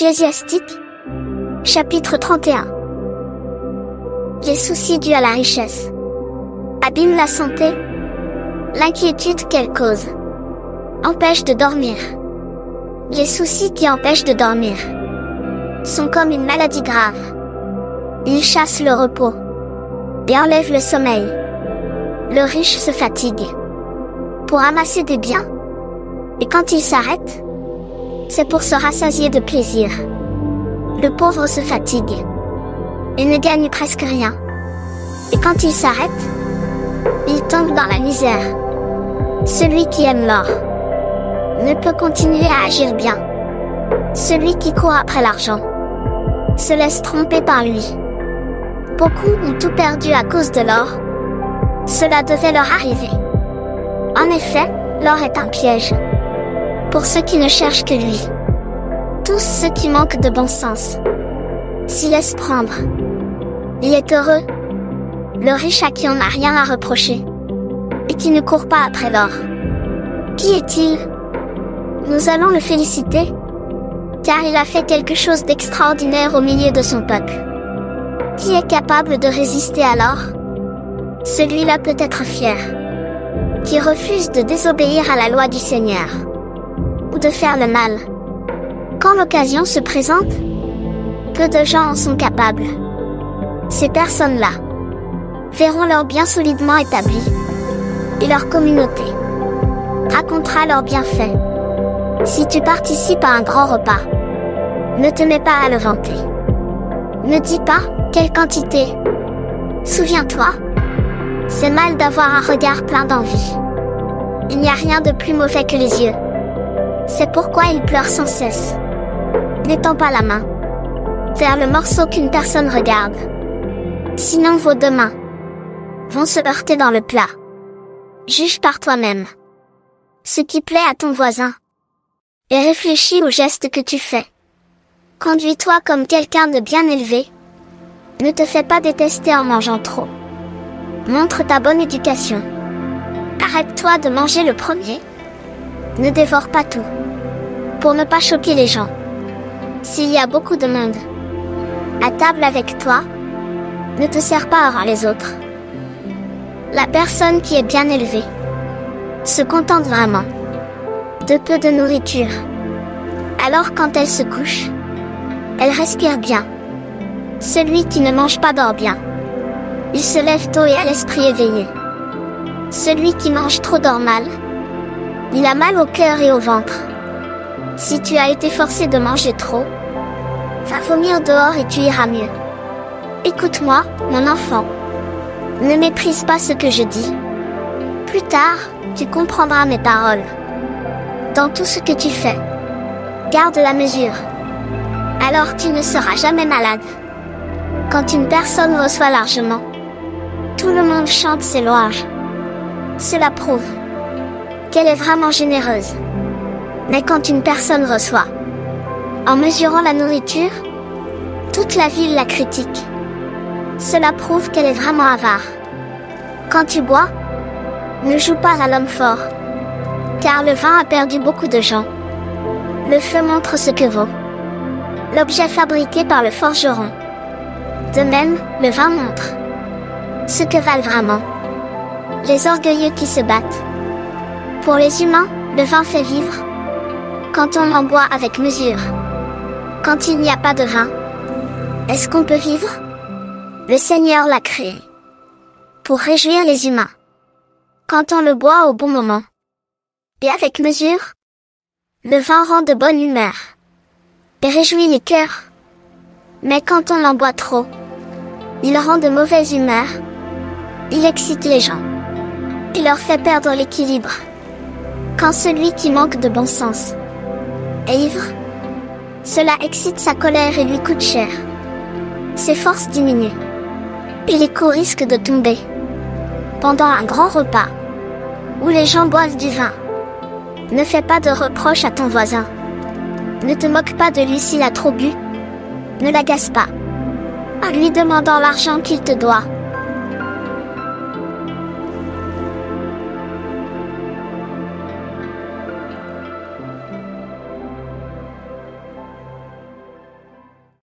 Ecclésiastique, chapitre 31. Les soucis dus à la richesse abîment la santé. L'inquiétude qu'elle cause empêche de dormir. Les soucis qui empêchent de dormir sont comme une maladie grave. Ils chassent le repos et enlèvent le sommeil. Le riche se fatigue pour amasser des biens, et quand il s'arrête, c'est pour se rassasier de plaisir. Le pauvre se fatigue et ne gagne presque rien. Et quand il s'arrête, il tombe dans la misère. Celui qui aime l'or ne peut continuer à agir bien. Celui qui court après l'argent se laisse tromper par lui. Beaucoup ont tout perdu à cause de l'or. Cela devait leur arriver. En effet, l'or est un piège pour ceux qui ne cherchent que lui. Tous ceux qui manquent de bon sens s'y laissent prendre. Il est heureux le riche à qui on n'a rien à reprocher et qui ne court pas après l'or. Qui est-il? Nous allons le féliciter, car il a fait quelque chose d'extraordinaire au milieu de son peuple. Qui est capable de résister à l'or? Celui-là peut être fier, qui refuse de désobéir à la loi du Seigneur ou de faire le mal. Quand l'occasion se présente, peu de gens en sont capables. Ces personnes-là verront leurs biens solidement établis, et leur communauté racontera leurs bienfaits. Si tu participes à un grand repas, ne te mets pas à le vanter. Ne dis pas « quelle quantité ». Souviens-toi, c'est mal d'avoir un regard plein d'envie. Il n'y a rien de plus mauvais que les yeux. C'est pourquoi ils pleurent sans cesse, n'étends pas la main vers le morceau qu'une personne regarde. Sinon vos deux mains vont se heurter dans le plat. Juge par toi-même ce qui plaît à ton voisin et réfléchis aux gestes que tu fais. Conduis-toi comme quelqu'un de bien élevé. Ne te fais pas détester en mangeant trop. Montre ta bonne éducation. Arrête-toi de manger le premier. Ne dévore pas tout, pour ne pas choquer les gens. S'il y a beaucoup de monde à table avec toi, ne te sers pas avant les autres. La personne qui est bien élevée se contente vraiment de peu de nourriture. Alors quand elle se couche, elle respire bien. Celui qui ne mange pas dort bien. Il se lève tôt et a l'esprit éveillé. Celui qui mange trop dort mal. Il a mal au cœur et au ventre. Si tu as été forcé de manger trop, va vomir dehors et tu iras mieux. Écoute-moi, mon enfant. Ne méprise pas ce que je dis. Plus tard, tu comprendras mes paroles. Dans tout ce que tu fais, garde la mesure. Alors tu ne seras jamais malade. Quand une personne reçoit largement, tout le monde chante ses louanges. Cela prouve qu'elle est vraiment généreuse. Mais quand une personne reçoit, en mesurant la nourriture, toute la ville la critique. Cela prouve qu'elle est vraiment avare. Quand tu bois, ne joue pas à l'homme fort, car le vin a perdu beaucoup de gens. Le feu montre ce que vaut l'objet fabriqué par le forgeron. De même, le vin montre ce que valent vraiment les orgueilleux qui se battent. Pour les humains, le vin fait vivre quand on en boit avec mesure. Quand il n'y a pas de vin, est-ce qu'on peut vivre? Le Seigneur l'a créé pour réjouir les humains. Quand on le boit au bon moment et avec mesure, le vin rend de bonne humeur et réjouit les cœurs. Mais quand on en boit trop, il rend de mauvaise humeur, il excite les gens, il leur fait perdre l'équilibre. Quand celui qui manque de bon sens est ivre, cela excite sa colère et lui coûte cher. Ses forces diminuent. Il est qu'au risque de tomber pendant un grand repas où les gens boivent du vin. Ne fais pas de reproches à ton voisin. Ne te moque pas de lui s'il a trop bu. Ne l'agace pas en lui demandant l'argent qu'il te doit.